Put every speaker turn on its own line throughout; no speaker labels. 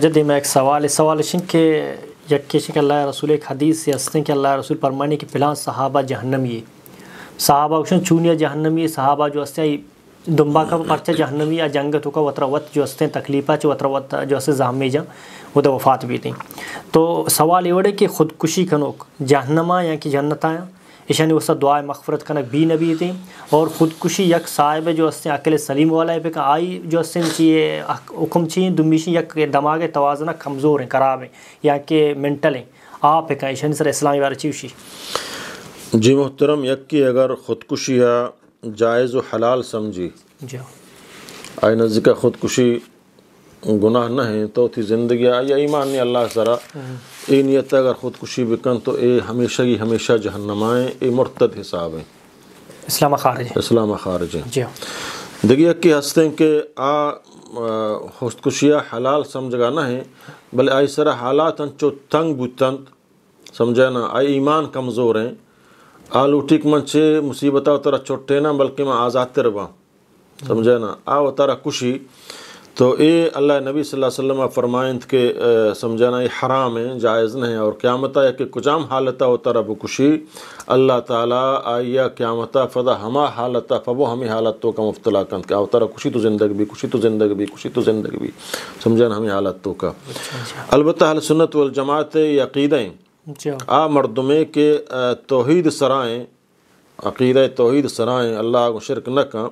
وجہ میں ایک سوال شن کہ یکیش کہ اللہ رسول ایک حدیث سے ہستیں کہ اللہ رسول فرمانے کہ فلاں صحابہ جہنمی صحابہ وشن چونیا جہنمی صحابہ جو ہستے دمبا کا پرچہ جہنمی یا جنگت کا وطروت جو ہستے تکلیفہ چ وطروت جو ہستے زہمی جا وہ تو وفات بھی تھیں. تو سوال یہ وڑے کہ خودکشی کنوک جہنما یا کہ جنت آیا ایشانی وہ سب دعائے مغفرت کنک بھی نبی تھیں اور خودکشی یک صاحب جو ہستے عقل سلیم والا ہے پہ کہ آئی جو ہستے چیئے حکم چیئیں دمیشی یک دماغ توازنہ کمزور ہیں خراب ہیں یا کہ منٹل ہیں آپ پہ کہ ایشانی سر اسلامی بارے چیوشی.
جی محترم یکی اگر خودکشی یا جائز و حلال سمجھی آئی نزدیک خودکشی گناہ نہ ہیں تو تھی زندگی یا ایمان نہیں اللہ سرا اے نیت اگر خودکشی بکن تو اے ہمیشہ ہی ہمیشہ جہنم آئیں اے مرتد حساب ہیں اسلام خارج ہیں. دیکھیے کہ ہستے ہیں کہ خودکشیہ حلال سمجھگا نہ ہیں بلے آئی سرا حالات انچو تنگ بوتند سمجھے نا آئی ایمان کمزور ہیں آلو ٹھیک من چھے مصیبتہ اترا چھوٹے نا بلکہ میں آزاد تربا سمجھے نا اترا کشی تو اے اللہ نبی صلی اللہ علیہ وسلم فرمائند کہ سمجھانا یہ حرام ہے جائز نہیں اور قیامتہ یا کہ کچام حالتہ اترا بکشی اللہ تعالیٰ آئیا قیامتہ فدا ہما حالتہ فبو ہمیں حالتوں کا مفتلا کند کہ اترا کشی تو زندگی بھی کشی تو زندگی بھی کشی تو زندگی بھی سمجھانا ہمیں حالتوں کا. البتہ اہل سنت والجماعت عقیدیں مردمے کے توحید سرائیں عقیدہ توحید سرائیں اللہ کو شرک نہ کن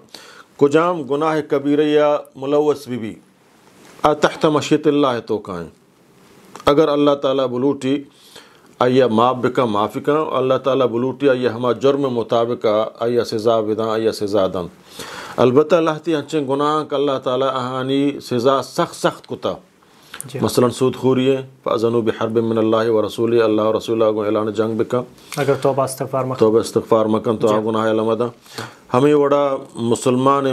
کجام گناہ کبیرہ یا ملوث بھی تحت مشیت اللہ تو کائیں اگر اللہ تعالیٰ بلوٹی آیا معاف بکا معافی کا اللہ تعالیٰ بلوٹی آیا ہما جرم مطابق آیا سزا بداں آیا سزا دن. البتہ اللہ تی ہنچیں گناہ کا اللہ تعالیٰ اہانی سزا سخت کتا مثلا سود خوری ہے فاذنوا بحرب من اللہ و رسول اللہ و رسول کو اعلان جنگ بکا
اگر توبہ استغفار
مکن تو گناہ علمدہ ہمیں وڑا مسلمان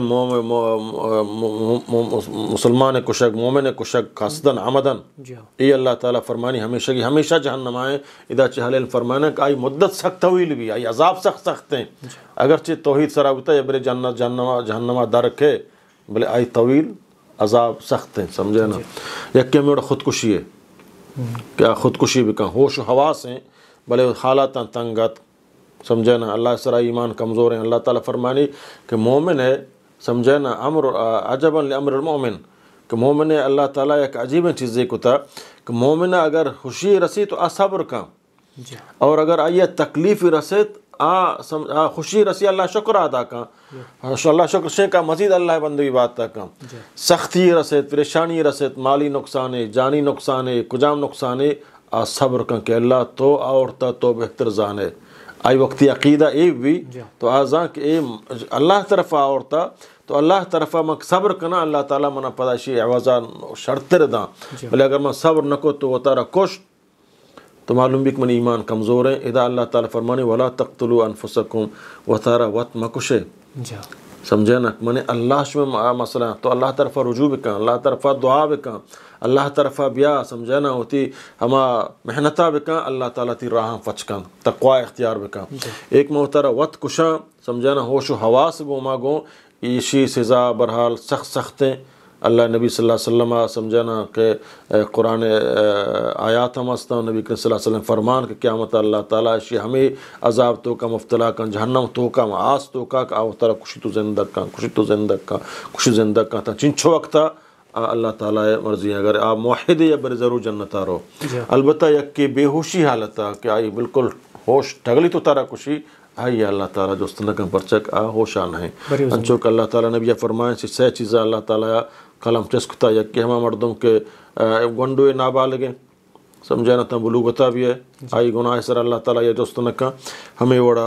کشک مومن کشک قصدن عمدن ای اللہ تعالیٰ فرمانی ہمیشہ جہنم آئیں ادا چہل فرمانا کہ آئی مدت سخت طویل بھی آئی عذاب سخت ہیں اگرچہ توحید سرابطہ یا برے جہنمہ درک ہے بلے آئی طویل عذاب سخت ہیں سمجھے نا. یکی میں خودکشی ہے کیا خودکشی بھی کہاں ہوش و حواس ہیں بلے حالات تنگت سمجھے نا اللہ سرا ایمان کمزور ہیں. اللہ تعالیٰ فرمانی کہ مومن ہے سمجھے نا امر عجبا لامر المومن کہ مومن ہے اللہ تعالیٰ ایک عجیب چیز کو تھا کہ مومن اگر خوشی رسی تو صبر کا اور اگر آئیے تکلیف رسید خوشی رسی اللہ شکر ادا کا اللہ شکر سے کا مزید اللہ بندگی بات تک سختی رسید پریشانی رسید مالی نقصان ہے جانی نقصان ہے کجام نقصان ہے صبر کا کہ اللہ تو عورتہ تو بہتر جانے آئی وقتی عقیدہ اے بھی تو آزاں کہ اے اللہ طرف عورتہ تو اللہ طرف میں صبر کنا اللہ تعالیٰ منا پداشی عوضان شرطر داں بلے اگر میں صبر نکو تو وہ تارا کش تو معلوم بھی کہ من ایمان کمزور ہیں اذا اللہ تعالیٰ فرمانے ولا تقتلوا انفسکم و تارا وط مکشے سمجھے نا میں نے اللہ شمع مسئلہ تو اللہ طرف رجوع بکن اللہ طرف دعا بکن اللہ طرف بیا سمجھے نا ہوتی ہما محنتہ بکن اللہ تعالیٰ تی راہاں فچکن تقوی اختیار بکن. ایک محترہ وط کشا سمجھے نا ہوش و حواس گو ما گو ایشی سزا برحال سخت ہیں. اللہ نبی صلی اللہ علیہ وسلم سمجھانا کہ قرآن آیات ہم استا نبی صلی اللہ علیہ وسلم فرمان کہ قیامت اللہ تعالیٰ اشی ہمیں عذاب تو کا مفتلا کن جہنم تو کا معاص تو کا کہ آوتارا کشی تو زندگ کا تا چنچو وقتا اللہ تعالیٰ مرضی ہے اگر آپ موحد یا بر ضرور جنتا رہو. البتہ یک کہ بے ہوشی حالتا کہ آئی بالکل ہوش ٹھگلی تو تارا کشی آئی اللہ تعالیٰ جو استنکن پرچک ہوشان ہیں انچو کہ اللہ تعالیٰ نبی فرمائیں سے چیزیں اللہ تعالیٰ کلم چسکتا یک کہ ہما مردم کے گنڈوئے نابالگیں سمجھے نا تا بلوغتا بھی ہے آئی گناہ سر اللہ تعالیٰ یہ جو استنکن ہمیں وڑا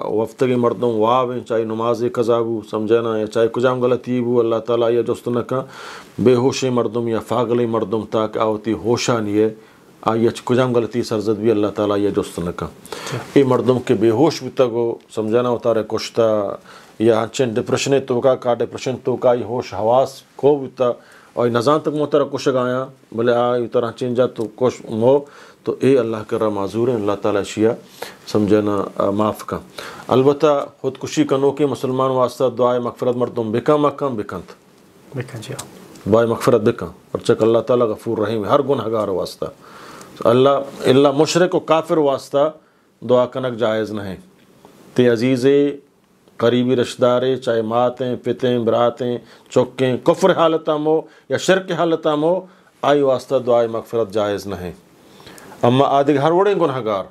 وفتگی مردم واویں چاہے نمازی قضابو سمجھے نا یا چاہے کجام غلطی بو اللہ تعالیٰ یہ جو استنکن بے ہوشی مردم یا فاغلی مردم تاک آوتی ہوشانی ہے آئی کجام غلطی سرزد بھی اللہ تعالیٰ یہ جست نہ کا ای مردم کے بے ہوش بھی تک سمجھانا ہوتا رہے کشتا یا ہنچین ڈپریشن تو کا ڈپریشن تو کا یہ ہوش حواس کو بھی تا اور نظام تک موتارا کشک آیا بلے آئی طرح چین جا تو کش مو تو اے اللہ کرا معذور ہیں اللہ تعالیٰ شیعہ سمجھانا معاف کا. البتہ خودکشی کنو کے مسلمان واسطہ دعائے مغفرت مردم بکن دعائے مغفرت بکن پرچک اللہ تعالیٰ غفور رحیم ہر گنہگار واسطہ اللہ مشرک و کافر واسطہ دعا کنک جائز نہیں تے عزیز قریبی رشتہ دارے چاہے ماتیں پتیں براتیں چکیں کفر حالتہ مو یا شرک حالتہ مو آئی واسطہ دعائے مغفرت جائز نہیں اما آدھے ہر وڑے گنہگار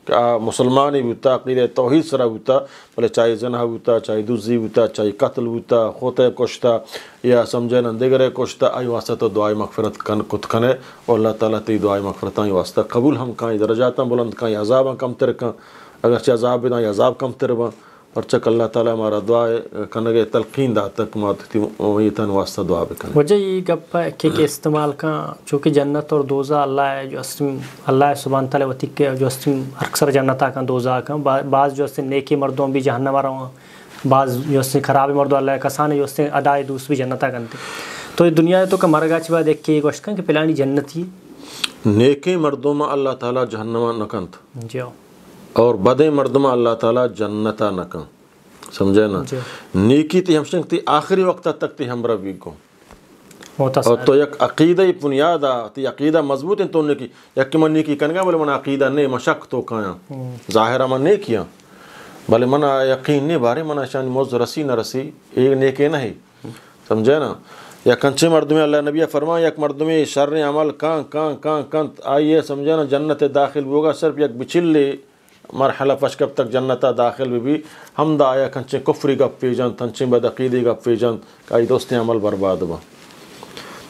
کہ مسلمان ہی ہوتا عقیدہ توحید سرا ہوتا بلے چاہے زنا ہوتا چاہے دزی ہوتا چاہے قتل ہوتا خوتے کشتا یا سمجھے نہ دیگرے کشتا آئی واسطہ تو دعائے مغفرت کت کھنے اور اللہ تعالیٰ تی دعائے مغفرت آئی واسطہ قبول ہم کہیں درجاتاں بلند کہیں عذاباں کم تر کہیں اگرچہ عذاب بھی نہ عذاب کم تر با پرچک اللہ تعالیٰ ہمارا دعائے کنگے تلقین دا تک ماتتی ویتاً واسطہ دعا بکنے
وجہ یہ گپ کہ استعمال کا چونکہ جنت اور دوزہ اللہ ہے جو اسم اللہ سبحانہ تعالیٰ وطی کے جو اسم اکثر جنتہ کا دوزہ کا بعض جو اسے نیکی مردوں بھی جہنم آ رہا ہوں بعض جو اسے خراب مردوں اللہ کسان جو اسے ادائے دوسری جنتہ کرتے تو یہ دنیا تو کہ مرگا چی بعد ایک کے یہ گوشت کہ پلانی جنتی
نیکی مردوں میں اللہ تعالیٰ جہنمہ نکنت
جی
اور بدے مردمہ اللہ تعالیٰ جنتا نکن سمجھے نا نیکی تی ہم شنگ تی آخری وقت تک تی ہم روی کو اور تو یک عقیدہ بنیادہ تی عقیدہ مضبوط ہیں تو نیکی یک من نیکی کنگا بلے من عقیدہ نے مشک تو کھایا ظاہرہ من نیکیاں بلے من یقین نہیں بارے من شان موز رسی نہ رسی ایک نیکے نہیں سمجھے نا یا کنچے مردمی اللہ نبی فرمایا یک مردمی شر عمل کان آئیے سمجھے نا جنت داخل ہوگا صرف یک بچلی مرحلہ پشکب تک جنتا داخل بھی ہم دا آیا کنچے کفری گپ پیجن تنچے بد عقیدی گپ پیجن کہ آئی دوستی عمل برباد با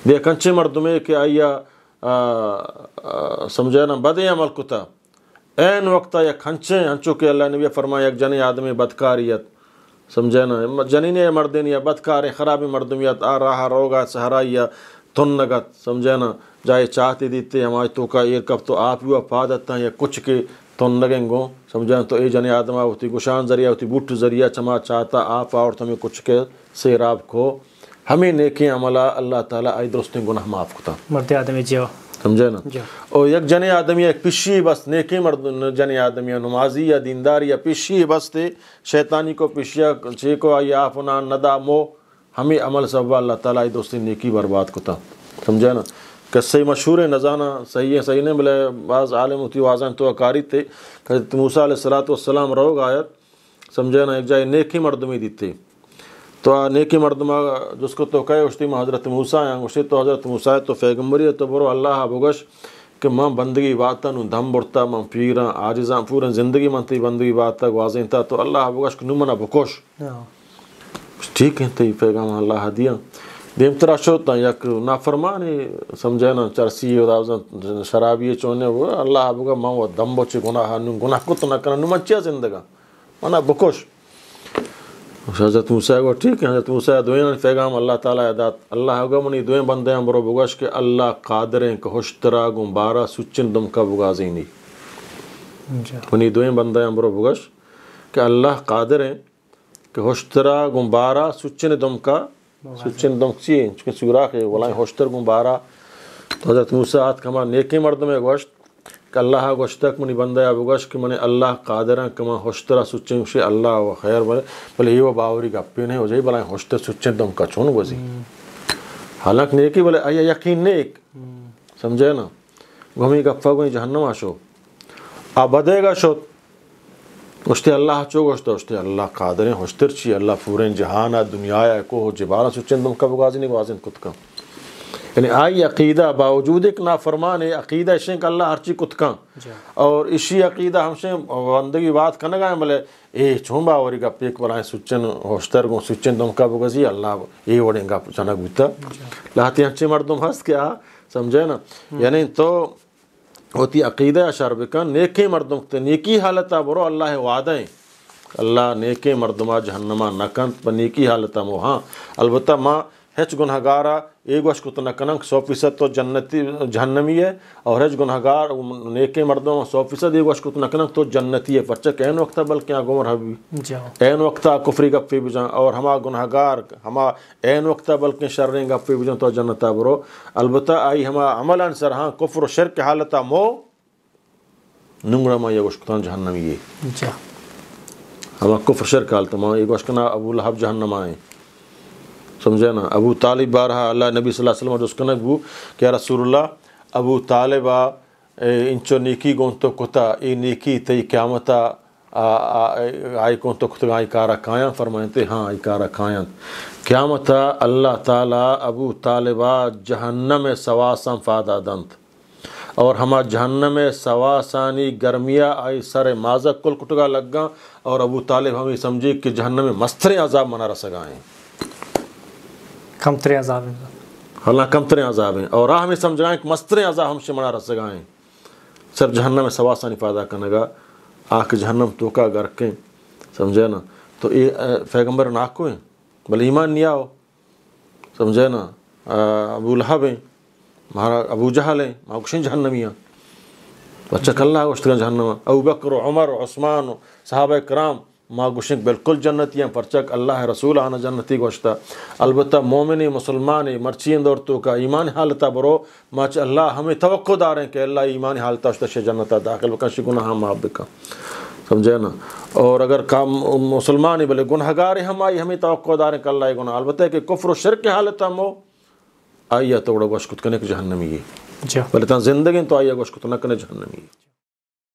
دے کنچے مردمے کہ آیا سمجھے نا بدے عمل کتا این وقتا یا کنچے ہنچو کہ اللہ نبی فرمایا یک جنی آدمی بدکاریت سمجھے نا جنین مردین یا بدکار خراب مردمیت آ رہا روگا سہرائی تنگت سمجھے نا جائے چاہتے دیتے ہمارے تو کا یہ کب تو آپ یوں پادتا یا کچھ کے تن لگیں گو سمجھا تو اے جنے آدمہ ہوتی گشان ذریعہ ہوتی بوٹ ذریعہ چما چاہتا آپ اور تمہیں کچھ کے سیراب کو ہمیں نیکی عملہ اللہ تعالیٰ آئی درست گناہ معاف کتا
مرد آدمی جیو
سمجھے نا اور یک جنے آدمی ایک پشی بس نیکی مرد جنے آدمی نمازی یا دینداری یا پشی بس تے شیطانی کو پشیا چھے کو آئی آفنا ندامو ہمیں عمل سب اللہ تعالیٰ آئی درست نیکی برباد کتا سمجھے نا قصے مشہور نزانہ صحیح ہے صحیح نہیں بلے بعض عالم ہوتی وازن تو اکاری تھے کہ موسیٰ علیہ السلام روگ آیت سمجھے نا ایک جائے نیکی مردمی دیتے تو نیکی مردمہ جس کو تو کہے اشتی میں حضرت موسیٰ ہیں اشتی تو حضرت موسیٰ تو فیغمبری تو برو اللہ بگش کہ ماں بندگی باتا نو دھم برتا ماں پیرا آجزاں پورا زندگی منتی بندگی باتا واضح تھا تو اللہ بگش کہ نمنا بکوش ٹھیک ہے تی پیغام اللہ دیا دیم ترا شوتا یک نافرمانی سمجھے نا چرسی و شرابی چونے وہ اللہ بگا ماں وہ دم بچے گناہ کت نہ کرنا نمان چیا زندگا مانا بکوش حضرت موسیٰ کو ٹھیک ہے حضرت موسیٰ دوئیں پیغام اللہ تعالیٰ عدات اللہ ہوگا منی دوئیں بندے ہیں برو بگوش کہ اللہ قادریں کہ ہوشترا گمبارا سچن دم کا بگازینی منی دوئیں بندے ہیں برو بگوش کہ اللہ قادریں کہ ہوشترا گمبارا سچن دم کا سچن دم چیئے چکہ سوراخ ہے والائیں ہوشتر گمبارا تو حضرت موسیٰ آت کما نیکی مرد میں گوشت کہ اللہ گوشتک منی بندہ یا بگوشت کہ منی اللہ قادران کما ہوشترا سچن شی اللہ و خیر بلے یہ وہ باوری گپی نہیں ہو جائے بلائیں ہوشتر سچن دم کا چون گوزی حالانکہ نیکی بلے آیا یقین نیک سمجھے نا گھومی گفا گوئی جہنم آشو آبادے گا شد گوشتے اللہ چو گوشتے گوشتے اللہ قادریں ہوشتر چی اللہ پورین جہانا دنیا کو جبالا سچن دم کا بگازی نہیں گوازن کت کا یعنی آئی عقیدہ باوجود ایک نافرمان ہے عقیدہ اشیں کہ اللہ ہر چی کت کا اور اسی عقیدہ ہم سے بندگی بات کرنے گئے بلے اے چون باوری گا پیک بلائیں سچن ہوشتر گو سچن دم کا بگازی اللہ اے وڑیں گا چنک بیتا لاتی ہنچے مردم ہست کیا سمجھے نا یعنی تو ہوتی عقیدہ شربکن نیکی مردم تے نیکی حالتا برو اللہ وعدیں اللہ نیکی مردمہ جہنمہ نکنت پر نیکی حالتا مو ہاں البتہ ماں ہیچ گنہگارا ایک وش کت نکننگ 100% تو جنتی جہنمی ہے اور ہیچ گنہگار نیکی مردمہ 100% ایک وش کت نکننگ تو جنتی ہے پرچک این وقتا بلکہ گمر حبی این وقتا کفری گپی بجان اور ہما گنہگار ہما این وقتا بلکہ شرریں گپی بجان تو جنتا برو البتہ آئی ہما عملان سر ہاں کفر و شرک حالتا مو ننگڑا ما یہ وش کتان جہنمی ہے ہما کفر شرک حالتا مو ایک وش کنا ابو لہب جہنم آئیں سمجھے نا ابو طالب بارہا اللہ نبی صلی اللہ علیہ وسلم اس کو نبو کہ رسول اللہ ابو طالبہ انچو نیکی گون تو کتا ای نیکی تی قیامتا آئی کون تو کتا آئی کارا کھایاں فرمائیں ہاں آئی کارا کھایاں قیامتا اللہ تعالیٰ ابو طالبہ جہنم سواساں فادہ دنت اور ہما جہنم سواسانی گرمیا آئی سر مازہ کل کٹگا لگا اور ابو طالب ہمیں سمجھی کہ جہنم مستر عذاب منا رسگائیں
کم ترین عذاب ہیں
حالانکہ کم ترین عذاب ہیں اور راہ میں سمجھائیں کہ مستر عذاب ہم سے منا رسگائیں صرف جہنم سواسانی فائدہ کرنے گا آکھ جہنم توکا گرکیں سمجھے نا تو یہ پیغمبر ناکو ہیں بل ایمان نہیں آؤ سمجھے نا ابو لہب ہیں مہارا ابو جہل ہیں ماکشیں جہنمیاں بچہ کلّہ گوشتگاں جہنم ابو بکر و عمر و عثمان و صحابہ کرام ما گوشنک بالکل جنتی ہیں پرچک اللہ رسول آنا جنتی گوشتا البتہ مومنی مسلمانی مرچین دورتو کا ایمان حالتا برو ماچ اللہ ہمیں توقع دار ہیں کہ اللہ ایمان حالتا اشتش جنتا داخل بکنشی گناہ معاف بکا سمجھے نا اور اگر مسلمانی بلے گنہگار ہم آئی ہمیں توقع دار ہیں کہ اللہ گناہ البتہ کہ کفر و شرک حالتا مو آئیہ توڑا گوشکت کنے کہ جہنمی ہے بلے تاں زندگی تو آئیہ گوشکت نہ کنے جہنمی ہے